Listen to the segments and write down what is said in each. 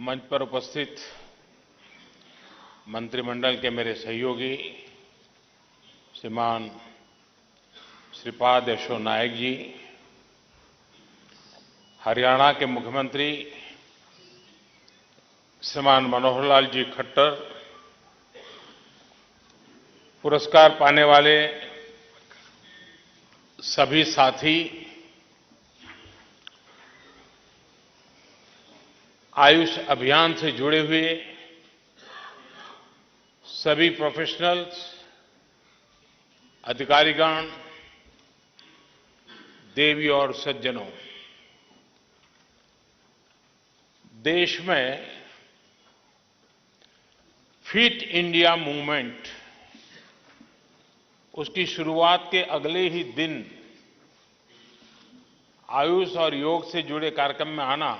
मंच पर उपस्थित मंत्रिमंडल के मेरे सहयोगी श्रीमान श्रीपाद यशो नायक जी, हरियाणा के मुख्यमंत्री श्रीमान मनोहर लाल जी खट्टर, पुरस्कार पाने वाले सभी साथी, आयुष अभियान से जुड़े हुए सभी प्रोफेशनल्स, अधिकारीगण, देवी और सज्जनों, देश में फिट इंडिया मूवमेंट, उसकी शुरुआत के अगले ही दिन आयुष और योग से जुड़े कार्यक्रम में आना,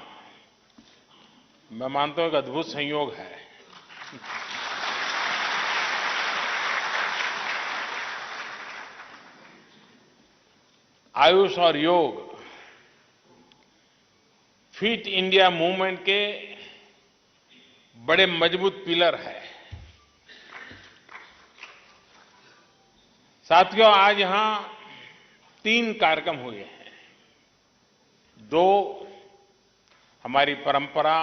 मैं मानता हूं एक अद्भुत संयोग है। आयुष और योग फिट इंडिया मूवमेंट के बड़े मजबूत पिलर है। साथियों, आज यहां 3 कार्यक्रम हुए हैं। 2 हमारी परंपरा,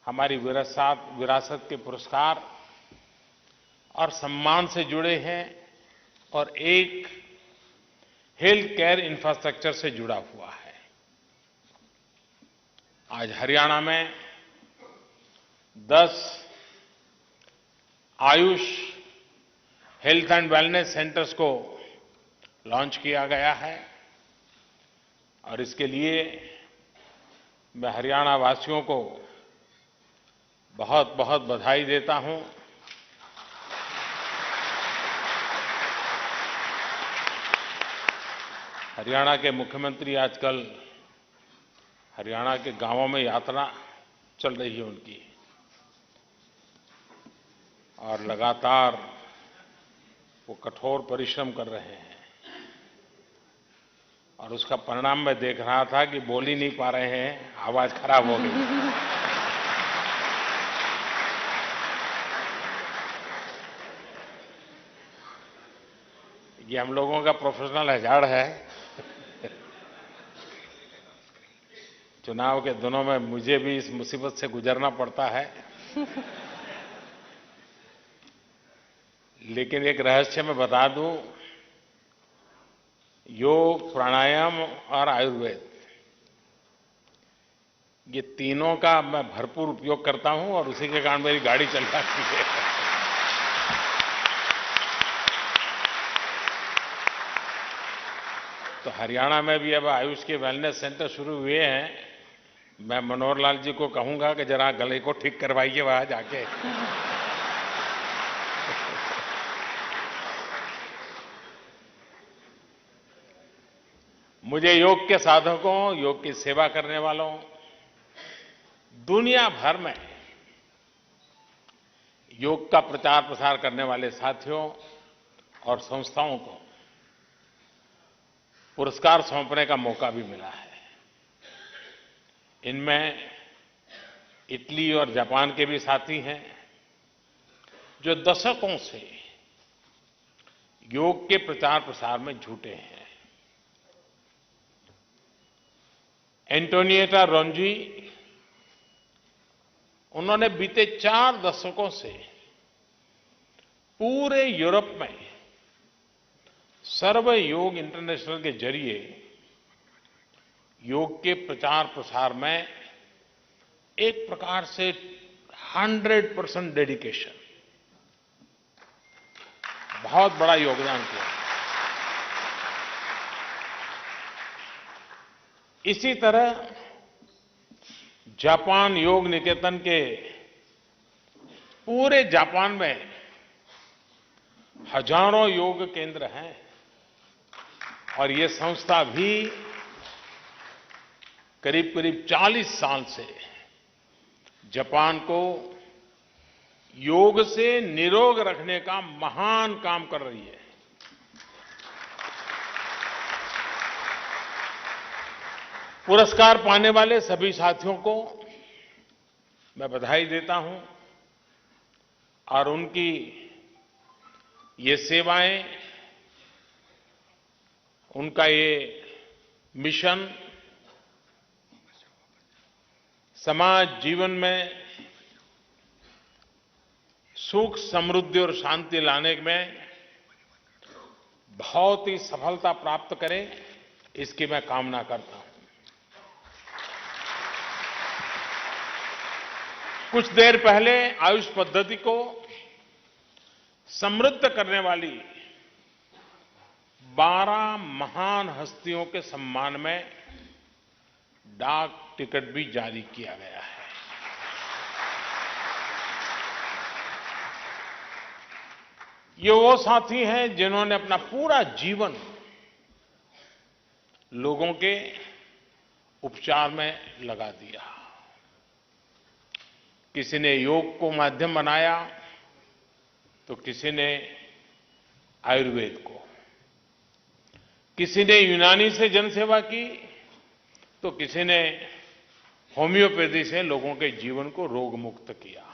हमारी विरासत के पुरस्कार और सम्मान से जुड़े हैं, और 1 हेल्थ केयर इंफ्रास्ट्रक्चर से जुड़ा हुआ है। आज हरियाणा में 10 Ayush health and wellness centres को लॉन्च किया गया है, और इसके लिए मैं हरियाणा वासियों को बहुत बहुत बधाई देता हूं। हरियाणा के मुख्यमंत्री आजकल हरियाणा के गांवों में यात्रा चल रही है उनकी, और लगातार वो कठोर परिश्रम कर रहे हैं, और उसका परिणाम मैं देख रहा था कि बोल ही नहीं पा रहे हैं, आवाज खराब हो गई। ये हम लोगों का प्रोफेशनल हजाड़ है। चुनाव के दिनों में मुझे भी इस मुसीबत से गुजरना पड़ता है। लेकिन एक रहस्य मैं बता दूं, योग, प्राणायाम और आयुर्वेद, ये तीनों का मैं भरपूर उपयोग करता हूं, और उसी के कारण मेरी गाड़ी चल जाती है। तो हरियाणा में भी अब आयुष के वेलनेस सेंटर शुरू हुए हैं। मैं मनोहर लाल जी को कहूंगा कि जरा गले को ठीक करवाइए वहां जाके। मुझे योग के साधकों, योग की सेवा करने वालों, दुनिया भर में योग का प्रचार प्रसार करने वाले साथियों और संस्थाओं को पुरस्कार सौंपने का मौका भी मिला है। इनमें इटली और जापान के भी साथी हैं, जो दशकों से योग के प्रचार प्रसार में जुटे हैं। एंटोनिएटा रोंजी, उन्होंने बीते 4 दशकों से पूरे यूरोप में सर्व योग इंटरनेशनल के जरिए योग के प्रचार प्रसार में एक प्रकार से 100% डेडिकेशन, बहुत बड़ा योगदान किया। इसी तरह जापान योग निकेतन के पूरे जापान में हजारों योग केंद्र हैं, और ये संस्था भी करीब-करीब 40 साल से जापान को योग से निरोग रखने का महान काम कर रही है। पुरस्कार पाने वाले सभी साथियों को मैं बधाई देता हूं और उनकी ये सेवाएं, उनका ये मिशन समाज जीवन में सुख, समृद्धि और शांति लाने में बहुत ही सफलता प्राप्त करें, इसकी मैं कामना करता हूं। कुछ देर पहले आयुष पद्धति को समृद्ध करने वाली 12 महान हस्तियों के सम्मान में डाक टिकट भी जारी किया गया है। ये वो साथी हैं जिन्होंने अपना पूरा जीवन लोगों के उपचार में लगा दिया। किसी ने योग को माध्यम बनाया तो किसी ने आयुर्वेद को, किसी ने यूनानी से जनसेवा की तो किसी ने होम्योपैथी से लोगों के जीवन को रोग मुक्त किया।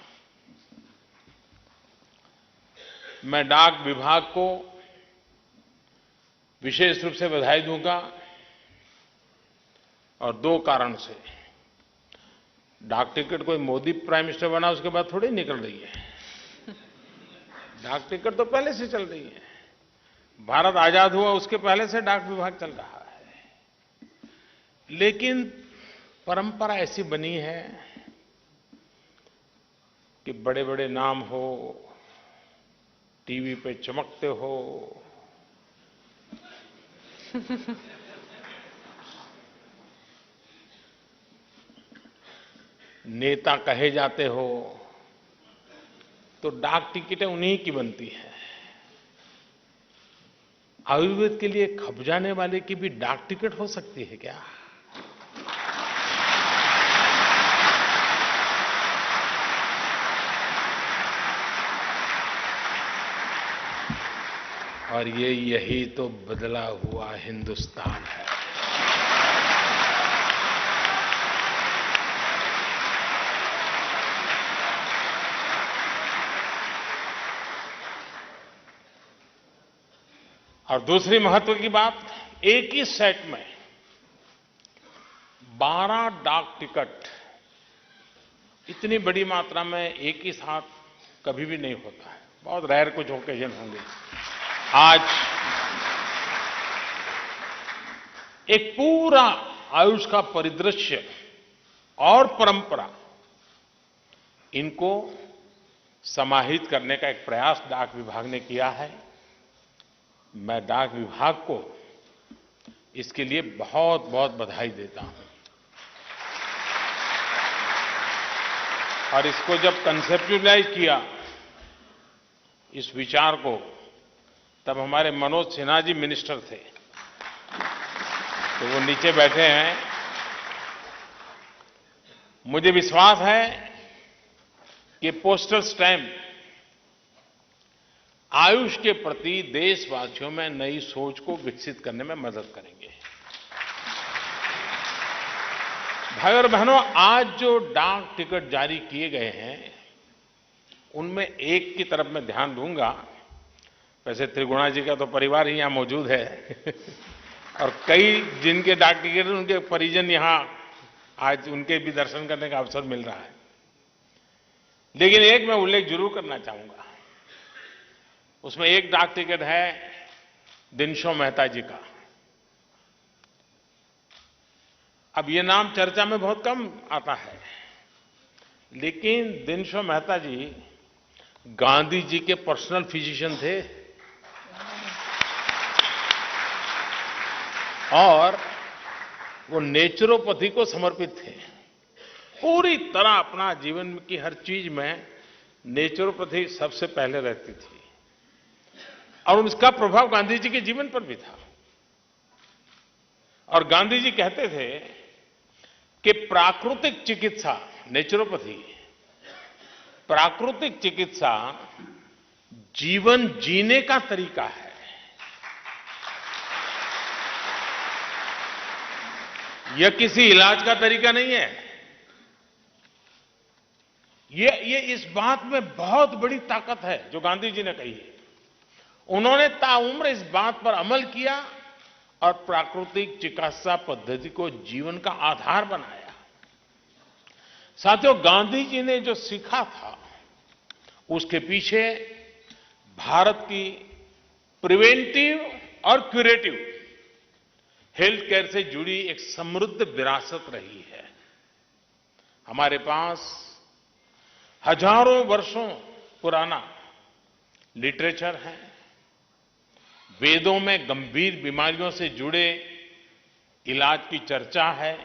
मैं डाक विभाग को विशेष रूप से बधाई दूंगा और 2 कारण से। डाक टिकट कोई मोदी प्राइम मिनिस्टर बना उसके बाद थोड़ी निकल रही है। डाक टिकट तो पहले से चल रही है। भारत आजाद हुआ उसके पहले से डाक विभाग चल रहा है। लेकिन परंपरा ऐसी बनी है कि बड़े-बड़े नाम हो, टीवी पे चमकते हो, नेता कहे जाते हो, तो डाक टिकटें उन्हीं की बनती हैं। आयुर्वेद के लिए खप जाने वाले की भी डाक टिकट हो सकती है क्या? और यही तो बदला हुआ हिंदुस्तान है। और दूसरी महत्व की बात, एक ही सेट में 12 डाक टिकट, इतनी बड़ी मात्रा में एक ही साथ कभी भी नहीं होता है। बहुत रेयर कुछ ओकेजन होंगे। आज एक पूरा आयुष का परिदृश्य और परंपरा, इनको समाहित करने का एक प्रयास डाक विभाग ने किया है। मैं डाक विभाग को इसके लिए बहुत बहुत बधाई देता हूं। और इसको जब कंसेप्चुअलाइज किया, इस विचार को, तब हमारे मनोज सिन्हा जी मिनिस्टर थे, तो वो नीचे बैठे हैं। मुझे विश्वास है कि पोस्टल स्टैम्प आयुष के प्रति देशवासियों में नई सोच को विकसित करने में मदद करेंगे। भाई और बहनों, आज जो डाक टिकट जारी किए गए हैं, उनमें एक की तरफ मैं ध्यान दूंगा। वैसे त्रिगुणा जी का तो परिवार ही यहां मौजूद है और कई जिनके डाक टिकट, उनके परिजन यहां आज उनके भी दर्शन करने का अवसर मिल रहा है। लेकिन एक मैं उल्लेख जरूर करना चाहूंगा। उसमें एक डाक टिकट है दिनशो मेहता जी का। अब ये नाम चर्चा में बहुत कम आता है, लेकिन दिनशो मेहता जी गांधी जी के पर्सनल फिजिशियन थे और वो नेचुरोपैथी को समर्पित थे। पूरी तरह अपना जीवन की हर चीज में नेचुरोपैथी सबसे पहले रहती थी और उसका प्रभाव गांधी जी के जीवन पर भी था। और गांधी जी कहते थे कि प्राकृतिक चिकित्सा, नेचुरोपैथी, प्राकृतिक चिकित्सा जीवन जीने का तरीका है। यह किसी इलाज का तरीका नहीं है। ये इस बात में बहुत बड़ी ताकत है जो गांधी जी ने कही है। उन्होंने ताउम्र इस बात पर अमल किया और प्राकृतिक चिकित्सा पद्धति को जीवन का आधार बनाया। साथियों, गांधी जी ने जो सीखा था उसके पीछे भारत की प्रिवेंटिव और क्यूरेटिव हेल्थ केयर से जुड़ी एक समृद्ध विरासत रही है। हमारे पास हजारों वर्षों पुराना लिटरेचर है। वेदों में गंभीर बीमारियों से जुड़े इलाज की चर्चा है।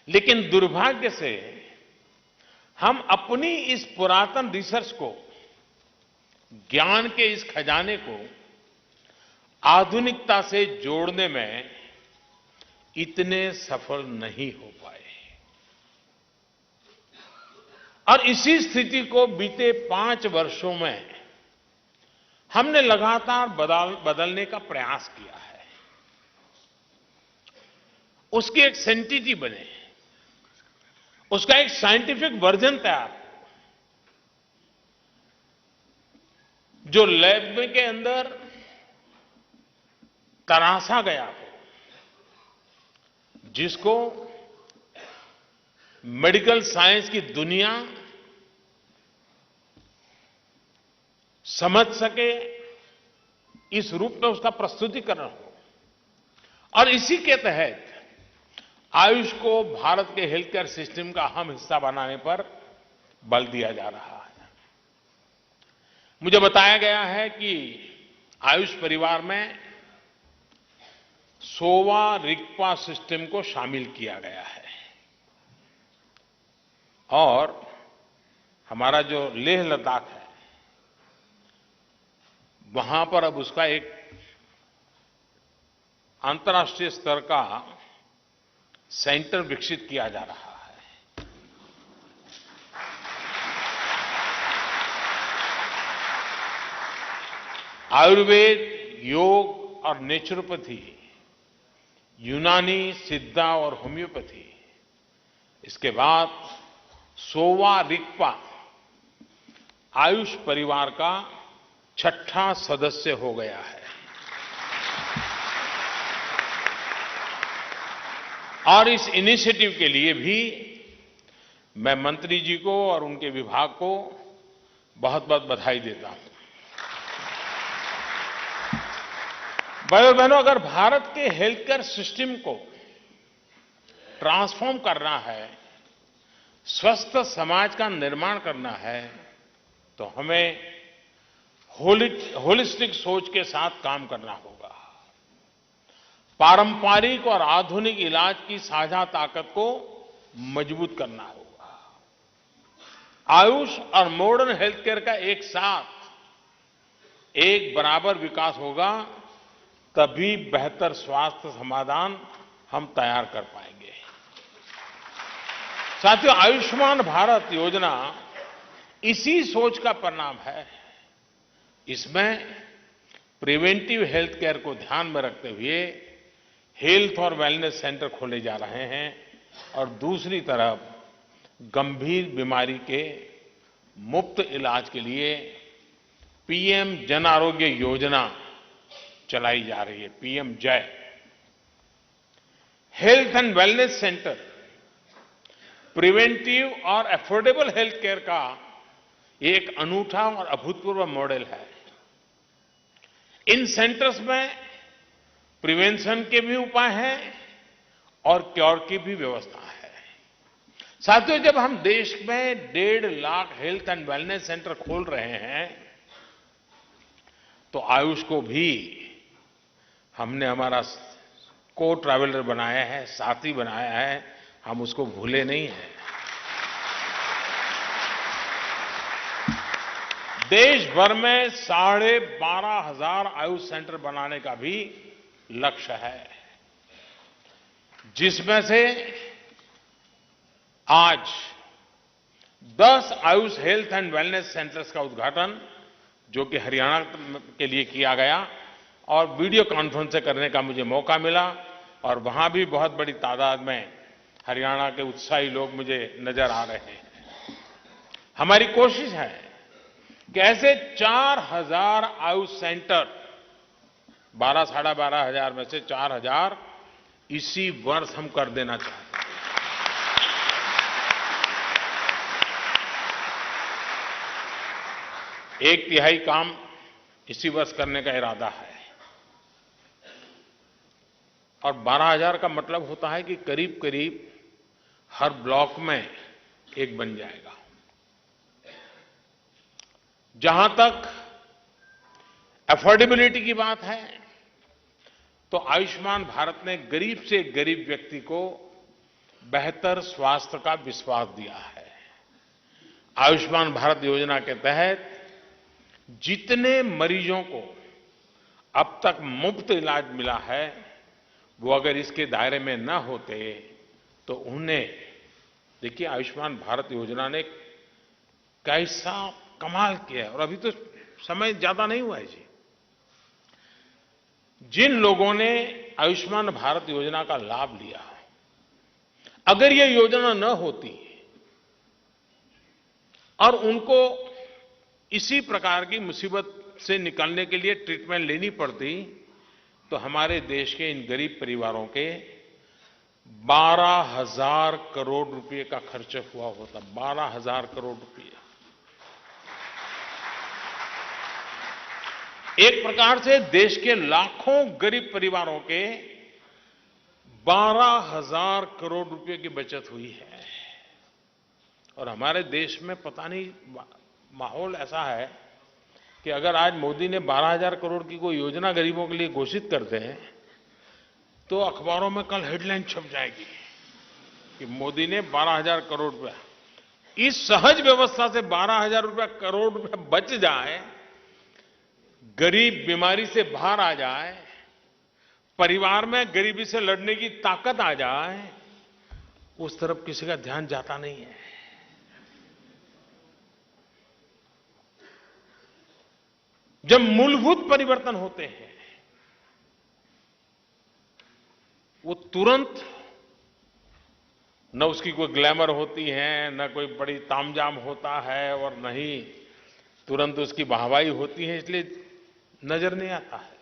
लेकिन दुर्भाग्य से हम अपनी इस पुरातन रिसर्च को, ज्ञान के इस खजाने को आधुनिकता से जोड़ने में इतने सफल नहीं हो पाए। और इसी स्थिति को बीते 5 वर्षों में हमने लगातार बदलने का प्रयास किया है। उसकी एक सेंटिटी बने, उसका एक साइंटिफिक वर्जन तैयार हो, जो लैब के अंदर तराशा गया हो, जिसको मेडिकल साइंस की दुनिया समझ सके, इस रूप में उसका प्रस्तुतिकरण हो। और इसी के तहत आयुष को भारत के हेल्थ केयर सिस्टम का अहम हिस्सा बनाने पर बल दिया जा रहा है। मुझे बताया गया है कि आयुष परिवार में सोवा रिगपा सिस्टम को शामिल किया गया है और हमारा जो लेह लद्दाख है, वहां पर अब उसका एक अंतर्राष्ट्रीय स्तर का सेंटर विकसित किया जा रहा है। आयुर्वेद, योग और नेचुरोपैथी, यूनानी, सिद्धा और होम्योपैथी, इसके बाद सोवा रिगपा आयुष परिवार का 6ठा सदस्य हो गया है। और इस इनिशिएटिव के लिए भी मैं मंत्री जी को और उनके विभाग को बहुत बहुत बधाई देता हूं। भाइयों बहनों, अगर भारत के हेल्थ केयर सिस्टम को ट्रांसफॉर्म करना है, स्वस्थ समाज का निर्माण करना है, तो हमें होलिस्टिक सोच के साथ काम करना होगा। पारंपरिक और आधुनिक इलाज की साझा ताकत को मजबूत करना होगा। आयुष और मॉडर्न हेल्थ केयर का एक साथ एक बराबर विकास होगा, तभी बेहतर स्वास्थ्य समाधान हम तैयार कर पाएंगे। साथियों, आयुष्मान भारत योजना इसी सोच का परिणाम है। इसमें प्रिवेंटिव हेल्थ केयर को ध्यान में रखते हुए हेल्थ और वेलनेस सेंटर खोले जा रहे हैं और दूसरी तरफ गंभीर बीमारी के मुफ्त इलाज के लिए पीएम जन आरोग्य योजना चलाई जा रही है, पीएम जय। Health and wellness centre preventive और अफोर्डेबल हेल्थ केयर का एक अनूठा और अभूतपूर्व मॉडल है। इन सेंटर्स में प्रिवेंशन के भी उपाय हैं और क्योर की भी व्यवस्था है। साथियों, जब हम देश में 1.5 lakh health and wellness centre खोल रहे हैं, तो आयुष को भी हमने हमारा को ट्रैवलर बनाया है, साथी बनाया है, हम उसको भूले नहीं हैं। देश भर में 12,500 आयुष सेंटर बनाने का भी लक्ष्य है, जिसमें से आज 10 Ayush health and wellness centres का उद्घाटन, जो कि हरियाणा के लिए किया गया, और वीडियो कॉन्फ्रेंस से करने का मुझे मौका मिला और वहां भी बहुत बड़ी तादाद में हरियाणा के उत्साही लोग मुझे नजर आ रहे हैं। हमारी कोशिश है कि ऐसे 4,000 आयुष सेंटर, 12 साढ़े 12,000 में से 4,000 इसी वर्ष हम कर देना चाहते हैं। एक तिहाई काम इसी वर्ष करने का इरादा है और 12,000 का मतलब होता है कि करीब करीब हर ब्लॉक में एक बन जाएगा। जहां तक अफोर्डेबिलिटी की बात है तो आयुष्मान भारत ने गरीब से गरीब व्यक्ति को बेहतर स्वास्थ्य का विश्वास दिया है। आयुष्मान भारत योजना के तहत जितने मरीजों को अब तक मुफ्त इलाज मिला है, वो अगर इसके दायरे में न होते तो उन्हें, देखिए आयुष्मान भारत योजना ने कैसा कमाल किया है। और अभी तो समय ज्यादा नहीं हुआ है जी। जिन लोगों ने आयुष्मान भारत योजना का लाभ लिया, अगर ये योजना न होती और उनको इसी प्रकार की मुसीबत से निकलने के लिए ट्रीटमेंट लेनी पड़ती तो हमारे देश के इन गरीब परिवारों के 12,000 करोड़ रुपए का खर्च हुआ होता। 12,000 करोड़ रुपए। एक प्रकार से देश के लाखों गरीब परिवारों के 12,000 करोड़ रुपए की बचत हुई है। और हमारे देश में पता नहीं माहौल ऐसा है कि अगर आज मोदी ने 12,000 करोड़ की कोई योजना गरीबों के लिए घोषित करते हैं तो अखबारों में कल हेडलाइन छप जाएगी कि मोदी ने 12,000 करोड़ रुपया, इस सहज व्यवस्था से 12,000 करोड़ रुपया बच जाए, गरीब बीमारी से बाहर आ जाए, परिवार में गरीबी से लड़ने की ताकत आ जाए, उस तरफ किसी का ध्यान जाता नहीं है। जब मूलभूत परिवर्तन होते हैं वो तुरंत, न उसकी कोई ग्लैमर होती है, न कोई बड़ी तामझाम होता है और न ही तुरंत उसकी वाहवाही होती है, इसलिए नजर नहीं आता है।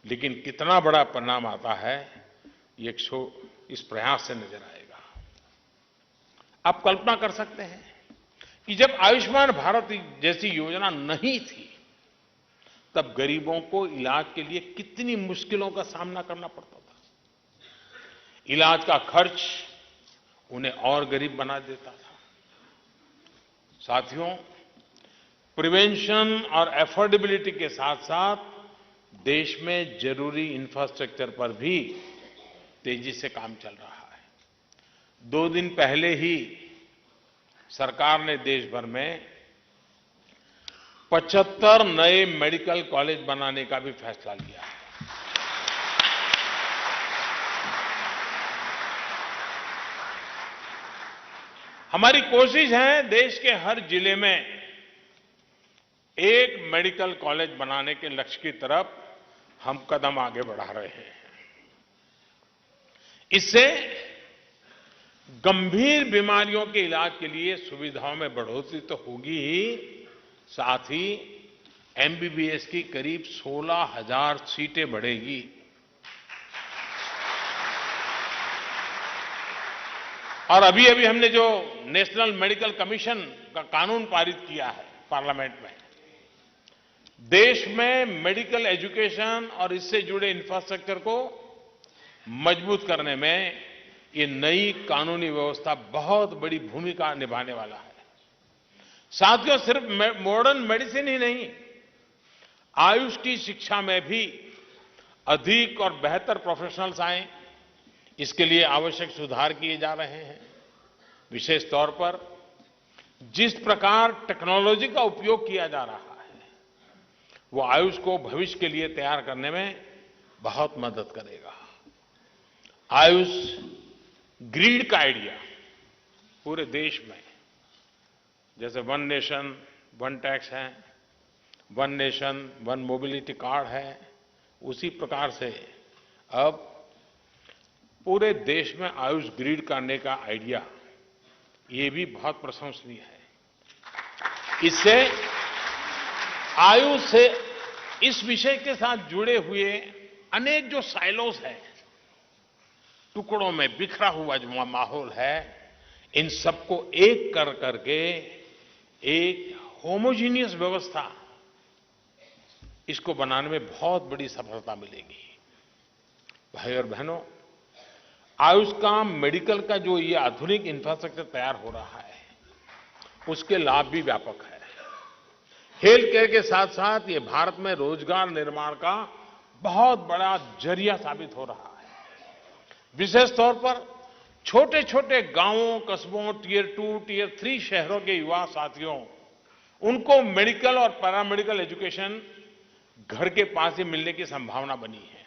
लेकिन कितना बड़ा परिणाम आता है ये इस प्रयास से नजर आएगा। आप कल्पना कर सकते हैं कि जब आयुष्मान भारत जैसी योजना नहीं थी तब गरीबों को इलाज के लिए कितनी मुश्किलों का सामना करना पड़ता था। इलाज का खर्च उन्हें और गरीब बना देता था। साथियों, प्रिवेंशन और अफोर्डेबिलिटी के साथ साथ देश में जरूरी इंफ्रास्ट्रक्चर पर भी तेजी से काम चल रहा है। 2 दिन पहले ही सरकार ने देश भर में 75 नए मेडिकल कॉलेज बनाने का भी फैसला लिया है। हमारी कोशिश है देश के हर जिले में एक मेडिकल कॉलेज बनाने के लक्ष्य की तरफ हम कदम आगे बढ़ा रहे हैं। इससे गंभीर बीमारियों के इलाज के लिए सुविधाओं में बढ़ोतरी तो होगी ही, साथ ही एमबीबीएस की करीब 16,000 सीटें बढ़ेगी। और अभी अभी हमने जो नेशनल मेडिकल कमीशन का कानून पारित किया है पार्लियामेंट में, देश में मेडिकल एजुकेशन और इससे जुड़े इंफ्रास्ट्रक्चर को मजबूत करने में ये नई कानूनी व्यवस्था बहुत बड़ी भूमिका निभाने वाला है। साथियों, सिर्फ मॉडर्न मेडिसिन ही नहीं, आयुष की शिक्षा में भी अधिक और बेहतर प्रोफेशनल्स आए, इसके लिए आवश्यक सुधार किए जा रहे हैं। विशेष तौर पर जिस प्रकार टेक्नोलॉजी का उपयोग किया जा रहा है वो आयुष को भविष्य के लिए तैयार करने में बहुत मदद करेगा। आयुष ग्रिड का आइडिया पूरे देश में, जैसे वन नेशन वन टैक्स है, one nation one mobility card है, उसी प्रकार से अब पूरे देश में आयुष ग्रिड करने का आइडिया, ये भी बहुत प्रशंसनीय है। इससे आयुष से इस विषय के साथ जुड़े हुए अनेक जो साइलोस हैं, टुकड़ों में बिखरा हुआ जो माहौल है, इन सबको एक कर करके एक होमोजीनियस व्यवस्था इसको बनाने में बहुत बड़ी सफलता मिलेगी। भाई और बहनों, आयुष का मेडिकल का जो ये आधुनिक इंफ्रास्ट्रक्चर तैयार हो रहा है, उसके लाभ भी व्यापक है। हेल्थ केयर के साथ साथ ये भारत में रोजगार निर्माण का बहुत बड़ा जरिया साबित हो रहा है। विशेष तौर पर छोटे छोटे गांवों, कस्बों, टियर 2, टियर 3 शहरों के युवा साथियों, उनको मेडिकल और पैरामेडिकल एजुकेशन घर के पास ही मिलने की संभावना बनी है।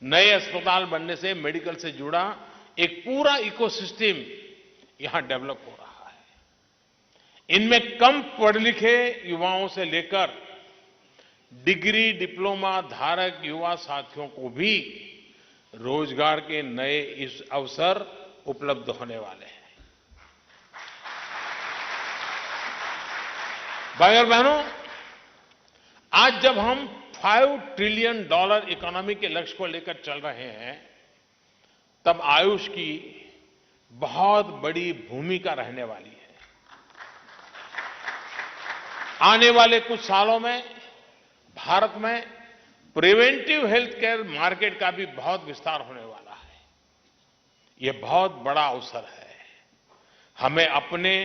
नए अस्पताल बनने से मेडिकल से जुड़ा एक पूरा इकोसिस्टम यहां डेवलप हो रहा है। इनमें कम पढ़े लिखे युवाओं से लेकर डिग्री, डिप्लोमा धारक युवा साथियों को भी रोजगार के नए इस अवसर उपलब्ध होने वाले हैं। भाई और बहनों, आज जब हम $5 ट्रिलियन इकोनॉमी के लक्ष्य को लेकर चल रहे हैं, तब आयुष की बहुत बड़ी भूमिका रहने वाली है। आने वाले कुछ सालों में भारत में प्रिवेंटिव हेल्थ केयर मार्केट का भी बहुत विस्तार होने वाला है। यह बहुत बड़ा अवसर है। हमें अपने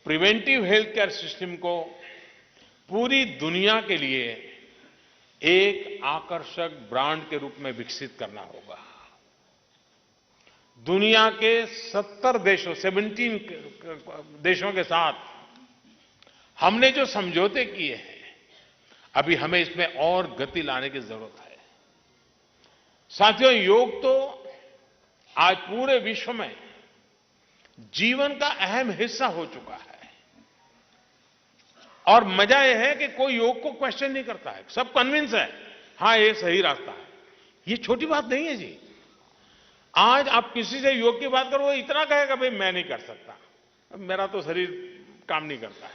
प्रिवेंटिव हेल्थ केयर सिस्टम को पूरी दुनिया के लिए एक आकर्षक ब्रांड के रूप में विकसित करना होगा। दुनिया के 17 देशों के साथ हमने जो समझौते किए हैं, अभी हमें इसमें और गति लाने की जरूरत है। साथियों, योग तो आज पूरे विश्व में जीवन का अहम हिस्सा हो चुका है। और मजा यह है कि कोई योग को क्वेश्चन नहीं करता है, सब कन्विंस है, हां ये सही रास्ता है। ये छोटी बात नहीं है जी। आज आप किसी से योग की बात करो, वो इतना कहेगा भाई मैं नहीं कर सकता, मेरा तो शरीर काम नहीं करता है।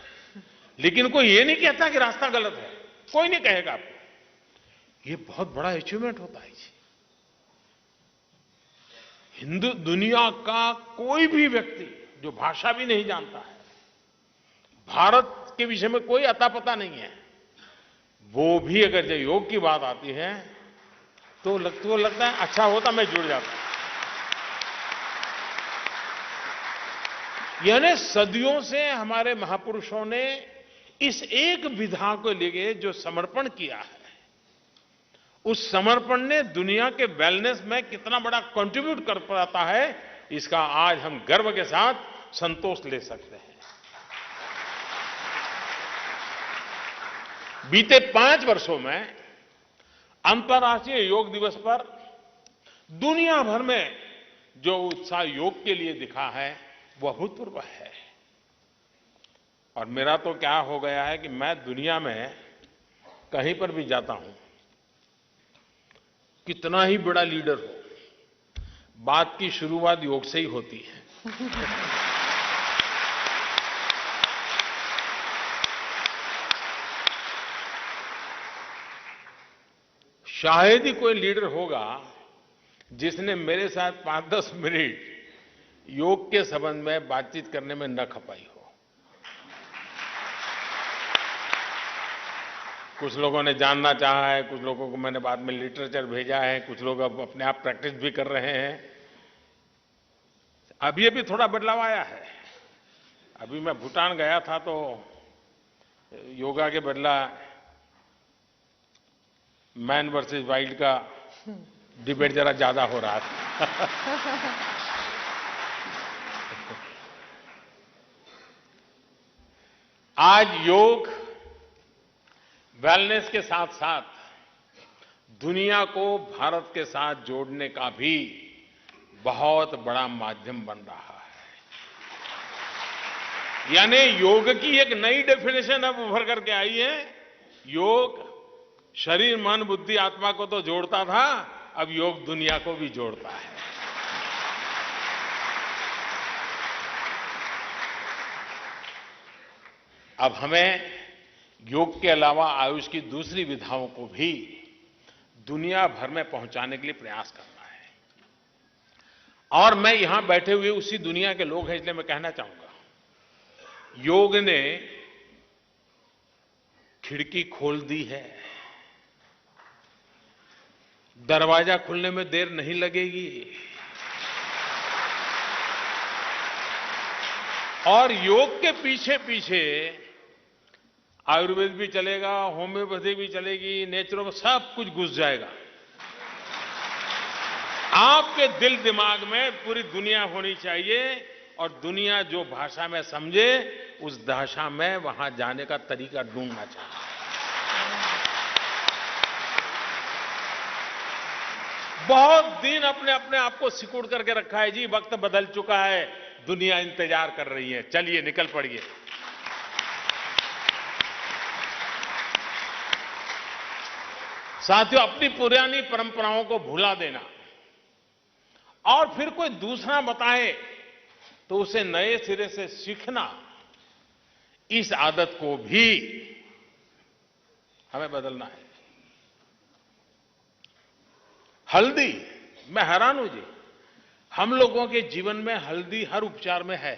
लेकिन कोई ये नहीं कहता कि रास्ता गलत है, कोई नहीं कहेगा आपको। ये बहुत बड़ा अचीवमेंट होता है जी। हिंदू दुनिया का कोई भी व्यक्ति जो भाषा भी नहीं जानता है, भारत के विषय में कोई अता पता नहीं है, वो भी अगर जब योग की बात आती है तो लगता है अच्छा होता मैं जुड़ जाता। यानी सदियों से हमारे महापुरुषों ने इस एक विधा को लेके जो समर्पण किया है, उस समर्पण ने दुनिया के वेलनेस में कितना बड़ा कंट्रीब्यूट कर पाता है, इसका आज हम गर्व के साथ संतोष ले सकते हैं। बीते 5 वर्षों में अंतर्राष्ट्रीय योग दिवस पर दुनिया भर में जो उत्साह योग के लिए दिखा है वो अभूतपूर्व है। और मेरा तो क्या हो गया है कि मैं दुनिया में कहीं पर भी जाता हूं, कितना ही बड़ा लीडर हो, बात की शुरुआत योग से ही होती है। शायद ही कोई लीडर होगा जिसने मेरे साथ 5-10 मिनट योग के संबंध में बातचीत करने में न खपाई हो। कुछ लोगों ने जानना चाहा है, कुछ लोगों को मैंने बाद में लिटरेचर भेजा है, कुछ लोग अब अपने आप प्रैक्टिस भी कर रहे हैं। अभी थोड़ा बदलाव आया है। अभी मैं भूटान गया था तो योगा के बदला मैन वर्सेस वाइल्ड का डिबेट जरा ज्यादा हो रहा था। आज योग वेलनेस के साथ साथ दुनिया को भारत के साथ जोड़ने का भी बहुत बड़ा माध्यम बन रहा है। यानी योग की एक नई डेफिनेशन अब उभर करके आई है। योग शरीर, मन, बुद्धि, आत्मा को तो जोड़ता था, अब योग दुनिया को भी जोड़ता है। अब हमें योग के अलावा आयुष की दूसरी विधाओं को भी दुनिया भर में पहुंचाने के लिए प्रयास करना है। और मैं यहां बैठे हुए उसी दुनिया के लोग हैं, इसलिए मैं कहना चाहूंगा, योग ने खिड़की खोल दी है, दरवाजा खुलने में देर नहीं लगेगी। और योग के पीछे पीछे आयुर्वेद भी चलेगा, होम्योपैथी भी चलेगी, नेचुरोपैथी, सब कुछ घुस जाएगा। आपके दिल दिमाग में पूरी दुनिया होनी चाहिए और दुनिया जो भाषा में समझे उस भाषा में वहां जाने का तरीका ढूंढना चाहिए। बहुत दिन अपने अपने आप को सिकुड़ करके रखा है जी, वक्त बदल चुका है, दुनिया इंतजार कर रही है, चलिए निकल पड़िए। साथियों, अपनी पुरानी परंपराओं को भुला देना और फिर कोई दूसरा बताए तो उसे नए सिरे से सीखना, इस आदत को भी हमें बदलना है। हल्दी, मैं हैरान हूं जी, हम लोगों के जीवन में हल्दी हर उपचार में है,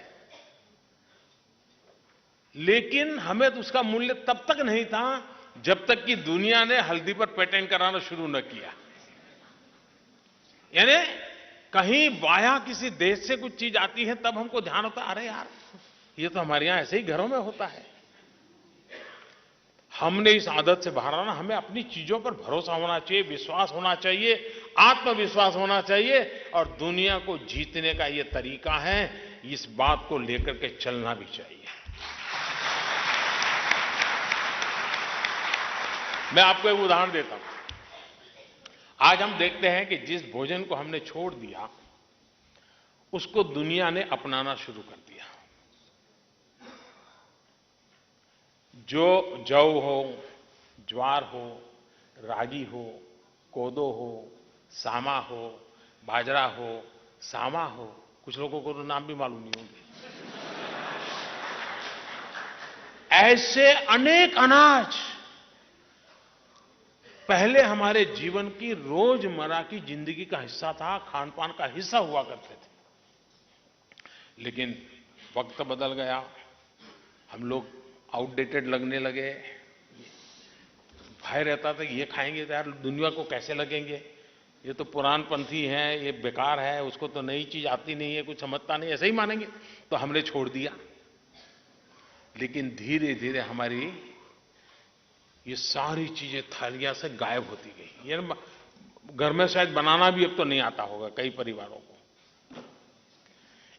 लेकिन हमें तो उसका मूल्य तब तक नहीं था जब तक कि दुनिया ने हल्दी पर पेटेंट कराना शुरू न किया। यानी कहीं बाहर किसी देश से कुछ चीज आती है तब हमको ध्यान होता है, अरे यार ये तो हमारे यहां ऐसे ही घरों में होता है। हमने इस आदत से बाहर आना, हमें अपनी चीजों पर भरोसा होना चाहिए, विश्वास होना चाहिए, आत्मविश्वास होना चाहिए और दुनिया को जीतने का ये तरीका है, इस बात को लेकर के चलना भी चाहिए। मैं आपको एक उदाहरण देता हूं। आज हम देखते हैं कि जिस भोजन को हमने छोड़ दिया उसको दुनिया ने अपनाना शुरू कर दिया। जो जौ हो, ज्वार हो, रागी हो, कोदो हो, सामा हो, बाजरा हो, सामा हो, कुछ लोगों को तो नाम भी मालूम नहीं होंगे, ऐसे अनेक अनाज पहले हमारे जीवन की रोजमर्रा की जिंदगी का हिस्सा था, खान पान का हिस्सा हुआ करते थे। लेकिन वक्त बदल गया, हम लोग आउटडेटेड लगने लगे। भय रहता था कि ये खाएंगे तो यार दुनिया को कैसे लगेंगे, ये तो पुरानपंथी हैं, ये बेकार है, उसको तो नई चीज आती नहीं है, कुछ समझता नहीं, ऐसे ही मानेंगे, तो हमने छोड़ दिया। लेकिन धीरे धीरे हमारी ये सारी चीजें थालियां से गायब होती गई। ये घर में शायद बनाना भी अब तो नहीं आता होगा कई परिवारों को।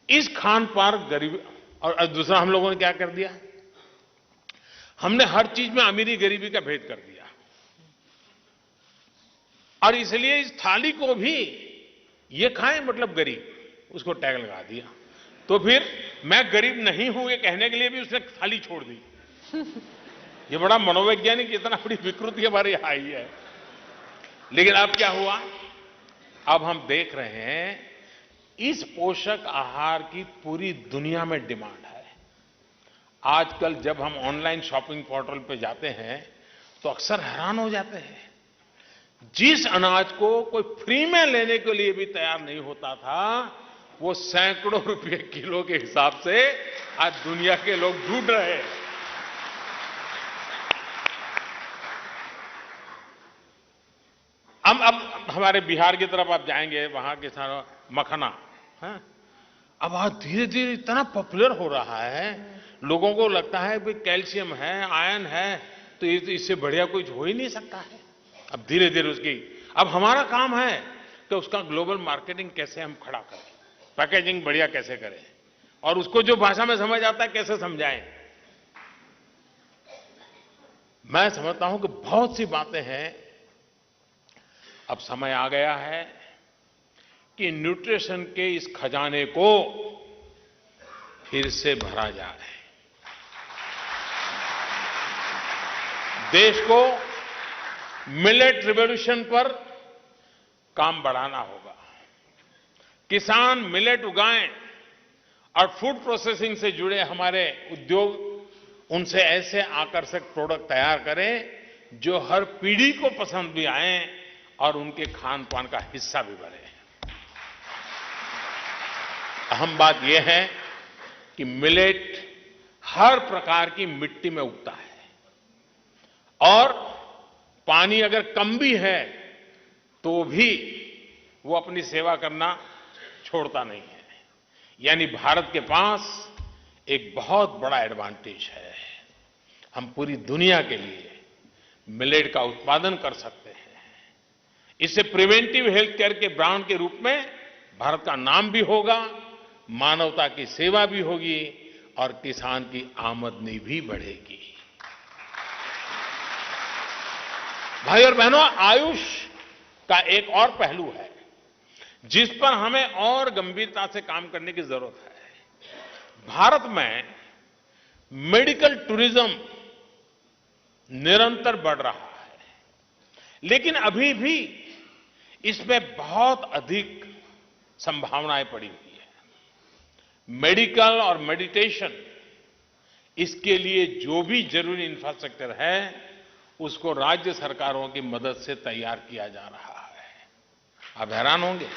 इस खान पान गरीबी, और दूसरा हम लोगों ने क्या कर दिया, हमने हर चीज में अमीरी गरीबी का भेद कर दिया और इसलिए इस थाली को भी ये खाएं मतलब गरीब, उसको टैग लगा दिया। तो फिर मैं गरीब नहीं हूं ये कहने के लिए भी उसने थाली छोड़ दी। ये बड़ा मनोवैज्ञानिक, इतना बड़ी विकृति हमारे यहां आई है। लेकिन अब क्या हुआ, अब हम देख रहे हैं इस पोषक आहार की पूरी दुनिया में डिमांड है। आजकल जब हम ऑनलाइन शॉपिंग पोर्टल पे जाते हैं तो अक्सर हैरान हो जाते हैं, जिस अनाज को कोई फ्री में लेने के लिए भी तैयार नहीं होता था, वो सैकड़ों रुपए किलो के हिसाब से आज दुनिया के लोग ढूंढ रहे हैं। अब हमारे बिहार की तरफ आप जाएंगे, वहां के सारा मखना है, अब आज धीरे धीरे इतना पॉपुलर हो रहा है, लोगों को लगता है कि कैल्शियम है, आयरन है, तो इससे बढ़िया कुछ हो ही नहीं सकता है। अब धीरे धीरे उसकी, अब हमारा काम है कि उसका ग्लोबल मार्केटिंग कैसे हम खड़ा करें, पैकेजिंग बढ़िया कैसे करें और उसको जो भाषा में समझ आता है कैसे समझाएं। मैं समझता हूं कि बहुत सी बातें हैं, अब समय आ गया है कि न्यूट्रिशन के इस खजाने को फिर से भरा जाए। देश को मिलेट रिवॉल्यूशन पर काम बढ़ाना होगा। किसान मिलेट उगाएं और फूड प्रोसेसिंग से जुड़े हमारे उद्योग उनसे ऐसे आकर्षक प्रोडक्ट तैयार करें जो हर पीढ़ी को पसंद भी आए और उनके खान पान का हिस्सा भी बने। अहम बात यह है कि मिलेट हर प्रकार की मिट्टी में उगता है और पानी अगर कम भी है तो भी वो अपनी सेवा करना छोड़ता नहीं है। यानी भारत के पास एक बहुत बड़ा एडवांटेज है। हम पूरी दुनिया के लिए मिलेट का उत्पादन कर सकते हैं। इससे प्रिवेंटिव हेल्थ केयर के ब्रांड के रूप में भारत का नाम भी होगा, मानवता की सेवा भी होगी और किसान की आमदनी भी बढ़ेगी। भाई और बहनों, आयुष का एक और पहलू है जिस पर हमें और गंभीरता से काम करने की जरूरत है। भारत में मेडिकल टूरिज्म निरंतर बढ़ रहा है, लेकिन अभी भी इसमें बहुत अधिक संभावनाएं पड़ी हुई है। मेडिकल और मेडिटेशन, इसके लिए जो भी जरूरी इंफ्रास्ट्रक्चर है उसको राज्य सरकारों की मदद से तैयार किया जा रहा है। आप हैरान होंगे,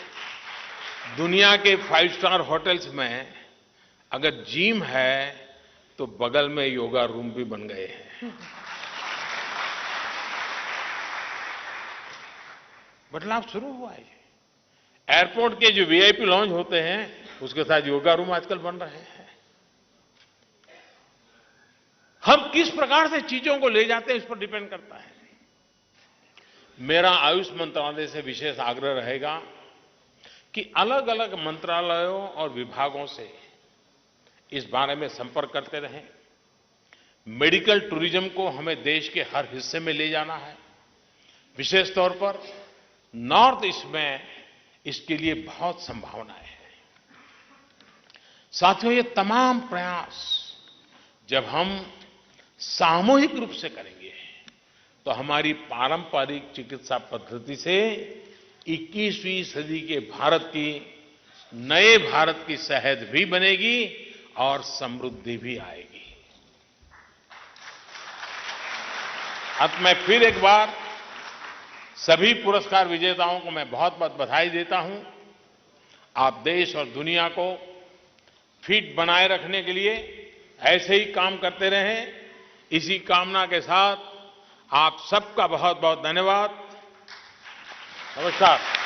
दुनिया के 5 स्टार होटल्स में अगर जिम है तो बगल में योगा रूम भी बन गए हैं। बदलाव शुरू हुआ है। एयरपोर्ट के जो वीआईपी लॉन्ज होते हैं उसके साथ योगा रूम आजकल बन रहे हैं। हम किस प्रकार से चीजों को ले जाते हैं इस पर डिपेंड करता है। मेरा आयुष मंत्रालय से विशेष आग्रह रहेगा कि अलग अलग मंत्रालयों और विभागों से इस बारे में संपर्क करते रहें। मेडिकल टूरिज्म को हमें देश के हर हिस्से में ले जाना है। विशेष तौर पर नॉर्थ ईस्ट में इसके लिए बहुत संभावनाएं हैं। साथियों, ये तमाम प्रयास जब हम सामूहिक रूप से करेंगे तो हमारी पारंपरिक चिकित्सा पद्धति से 21वीं सदी के भारत की, नए भारत की सेहत भी बनेगी और समृद्धि भी आएगी। अब मैं फिर एक बार सभी पुरस्कार विजेताओं को मैं बहुत बहुत बधाई देता हूं। आप देश और दुनिया को फिट बनाए रखने के लिए ऐसे ही काम करते रहें। इसी कामना के साथ आप सबका बहुत बहुत धन्यवाद। नमस्कार।